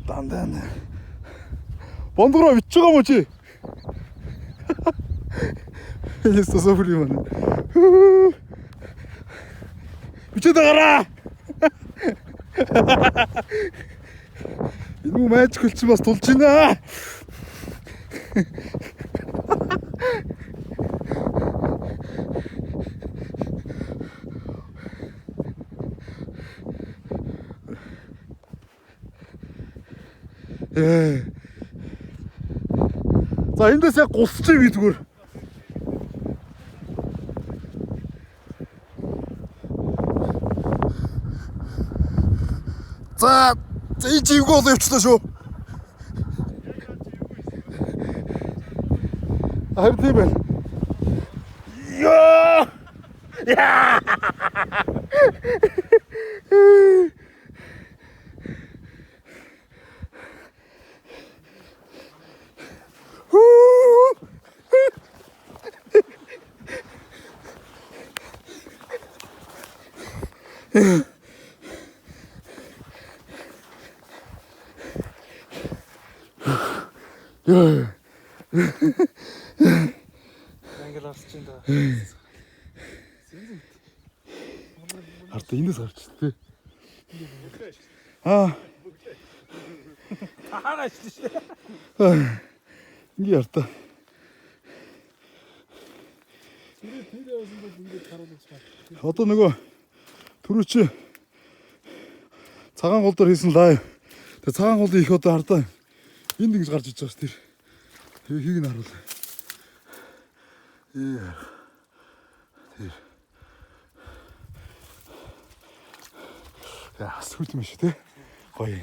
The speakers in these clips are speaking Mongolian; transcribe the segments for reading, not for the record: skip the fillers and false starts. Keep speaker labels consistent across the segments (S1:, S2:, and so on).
S1: Дандаа. Бондгороо бичиж байгаа юм уу чи? Яста сопли маань. Бичээд агараа. Энэ муу майж хөлцөн бас тулж байна. За эндээс яг гусчих би зүгээр. За энэ чивгүй бол явчлаа шүү. Харин тийм байна. Яа! Яа!
S2: Англ арч чинь да.
S1: Харта эндээс гарч тээ.
S2: Тахаар ажиллаж шүү.
S1: Ингээ харта.
S2: Тэр явсан бол ингээд харуулж байна.
S1: Одоо нөгөө түрүү чи цагаан гол дээр хийсэн лайв. Тэгээ цагаан голын их одоо хардаа энд ингэж гарч иж байгаа ш тэр. Тэгээ хийг нь харуул. Тэр. Яа, сүлт юм шүү те. Гоё.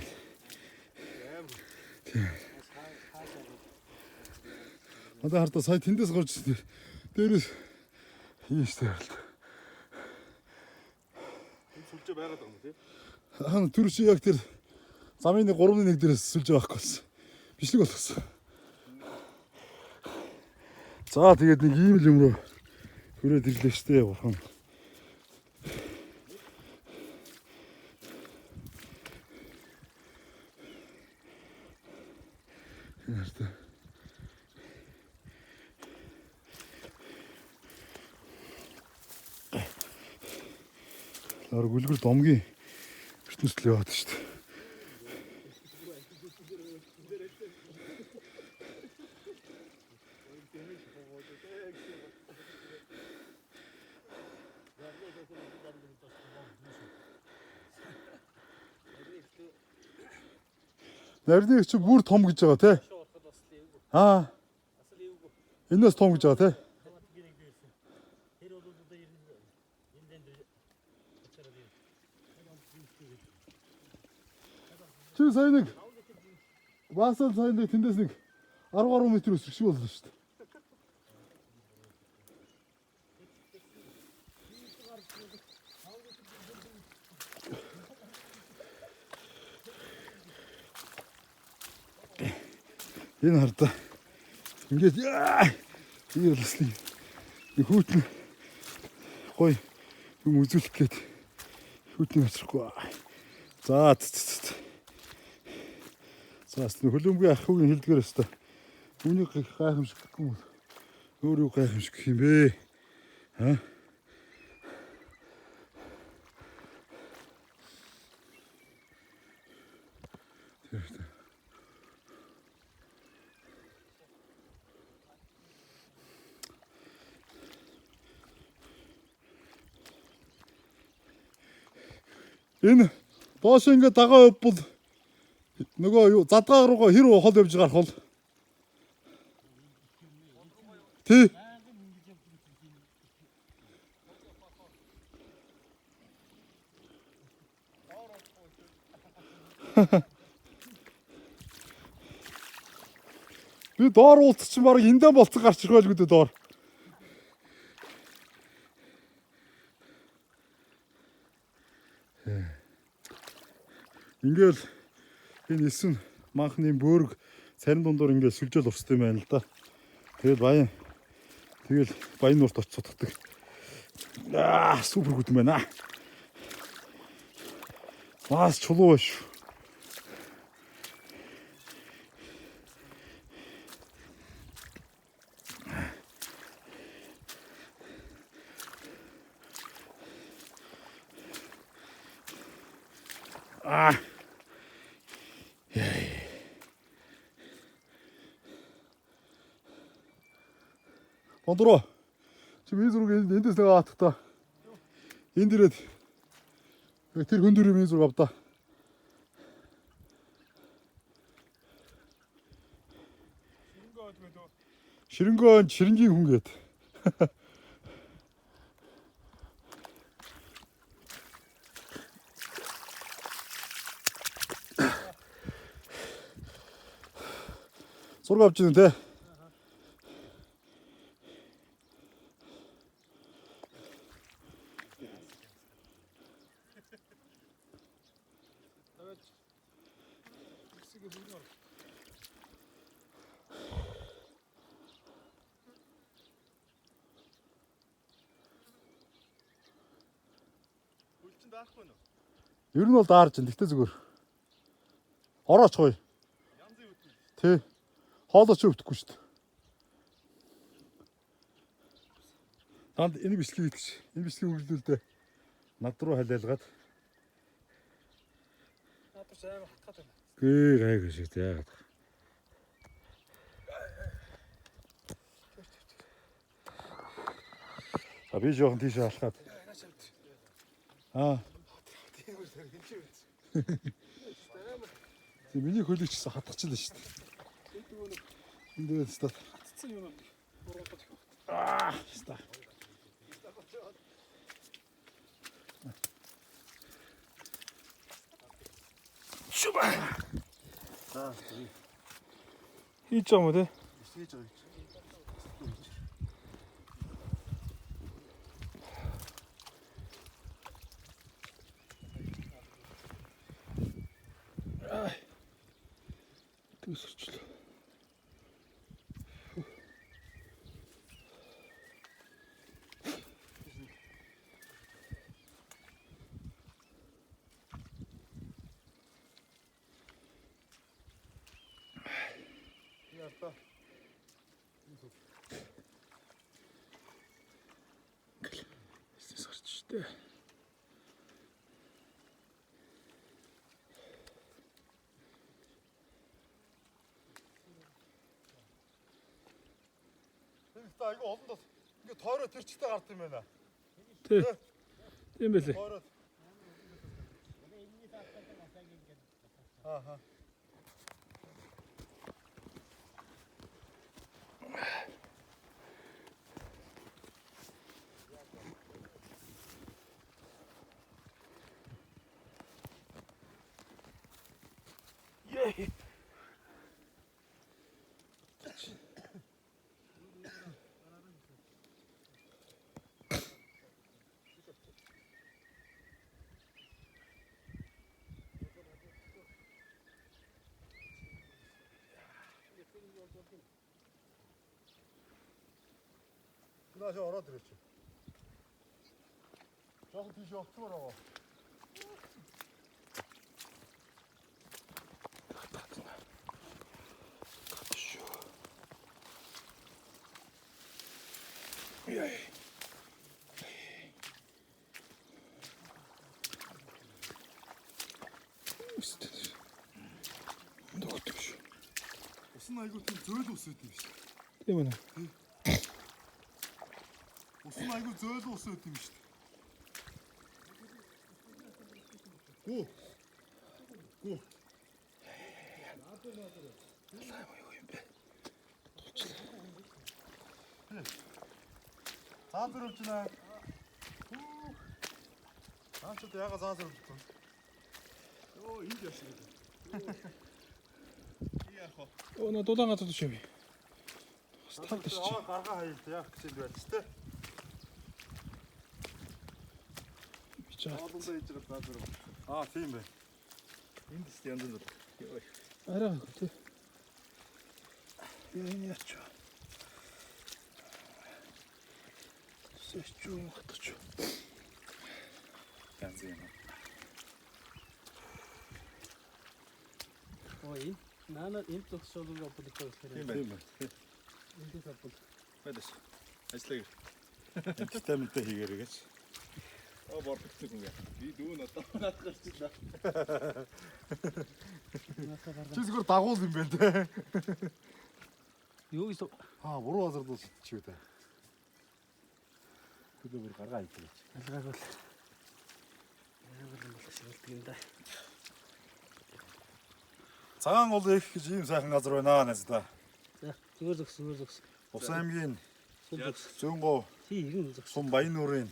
S1: Тийм. Одоо хардаа сая тэндээс гарч дээрээс хийжтэй харалт.
S2: Сүлжээ байгаад байгаа юм тий.
S1: Хаана түр чи яг тэр замын 3-1 дээрээс сүлж байгаа байхгүй. Бичлэг болгосон. За тэгээд нэг ийм л юм руу хүрээд ирлээ штэ бурхан. Ярта. Лар гүлгэр домгийн ертөнцөл яваад штэ. Нарны чи бүр том гэж байгаа те. Аа. Энэс том гэж байгаа те. Чи сая нэг Баасан сая нэг тэндээс нэг 10 гаруй метр өсөх шиг боллоо шүү дээ. Энэ хардаа ингээд ийрлэслээ. Нэг хүүтэн гой юм үзүүлэх гээд хүүтэн очихгүй. За хөлөмбөгийн ахыгийн хэлдгээр өстө. Үүнийг гайхамшиг гэхгүй юм. Өөрөө гайхамшиг гэх юм бэ? Аа? Энэ доош ингээд дагаа явбал нөгөө юу задгаа руугаа хэр хол явж гарах бол тий би доор уулт чинь баг эндээ болцсон гарч ирэх байлгүй дээ доор. Ингээл энэ эсвэн манхны бөөрг царин дундуур ингээд сүлжээл урсдаг юм байна л да. Тэгэл баян нуурт очиж сутгадаг. Супер гүт юм байна. Бас чулуу шүү. 아. Дондороо. Чи миний зургийг эндээс нэг хатахта. Энд ирээд тэр хүн дөрөв миний зураг авдаа. Ширэнгөө ширэнгийн хүн гээд. Зураг авч ирэн те. Ер нь бол даарч ин тэгтээ зүгээр. Орооч гоё. Янзын өвдөө. Тий. Хоолооч өвдөхгүй шүү дээ. Танд энэ бичлэгийг идэж, энэ бичлэгийг үргэлжлүүлдэ. Над руу халиалгаад.
S2: Надад ч амар хатгаад байна.
S1: Гээ гайг шиг яагаад. А би жоохон тийш алхаад. Аа. Миний хөлийг ч гэсэн хатгачлаа шүү дээ. Энд дээр стат.
S2: Цэцэн юм уу? Буруудад их.
S1: Аа, ста. Шуба. За,
S2: Хийж байгаа юм уу те?
S1: хийж байгаа.
S2: Төсөрчлөө.
S1: Яста.
S2: Эсэс гарч штэ.
S1: Та айгу олондос ингээ тойроо тэр чигтээ гард юм байна.
S2: Тий. Тийм байлээ.
S1: Тойроо. Ааха.
S2: Yay.
S1: Нааш ороод ирээч. Жоохон тийш явцгаар аваа.
S2: Яй. Догтөш.
S1: Усан айгуу тийм зөөл ус үүд юм биш.
S2: Тийм ээ.
S1: Усан айгуу зөөл ус үүд юм биш. Гүү. Гүү. Заасруулжнаа. Заасууд яга заасруулсан. Оо энд яасан гэдэг. Яах вэ?
S2: Оо на дулаан газар төшөө. Стат чи.
S1: Гаргаа хайлт яах гэж юм байна ч тэ.
S2: Бичээ.
S1: Одондоо хийж байгаа заасруул. Аа тийм бай. Энд тест янз бүр.
S2: Арай тий. Энэ яач. Сэчүү хатч.
S1: Янз юм.
S3: Ой, наана энэ төгсөлөөр боддог
S1: Тийм
S3: хэрэг.
S1: бай.
S3: Энд тапал.
S1: Мэдээс. Ажлаа. Витаминтай хийгээрэй гэж.
S2: Бордогцсон юм яа. Би дүү надад гарчихлаа.
S1: Чи зүгээр дагуул юм байна те.
S3: Юу гэсэн
S1: Буруу азар дуусч чи үү те. Хөдөө бүр гаргаа хийх.
S3: алгааг бол яагаад юм шиг болдог юм да.
S1: Цагаан гол их гэж ийм сайхан газар байна нэстэ.
S3: За зүгээр зөвс.
S1: Усан аймгийн
S3: Зөвс.
S1: Зөнгөө
S3: Чи ирэн зөвс.
S1: Сум Баянуурын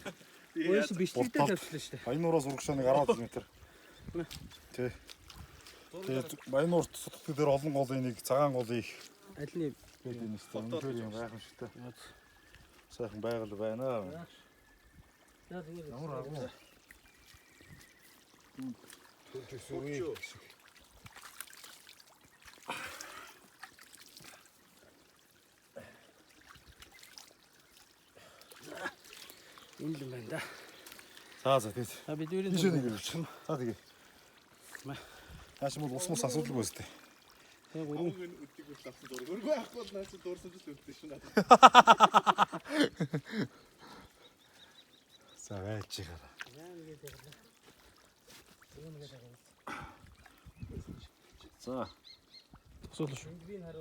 S3: Ойс бичлэгтэй тавьчихлаа шүү дээ.
S1: Баянуураас урагшаа нэг 10 км. Тий. Тэгээд Баянуурт сутгдаг дээр олон голын нэг цагаан голын их
S3: Альны
S1: гэдэг юм өстой. Үнэхээр юм гайхамшигтай. Сайхан байгаль байна.
S3: За зүгээр.
S1: Ямар агуу.
S3: Энэ л юм байна да.
S1: За тэгээд
S3: За бид үрийн
S1: тийш нэг явууч. За тэгээд. Яаш мод ус мус асуудалгүй өстэй.
S3: тэг гурван
S2: Хамгийн үдийг үл авсан дург. Өргөө авахгүй наас дуурсан жил үлдсэн шин надад.
S1: За байж байгаа.
S3: яа нэгээд ярлаа. Тэгвэл нэгээд ярлаа.
S1: За.
S3: Тусуулж шүү. Би хариу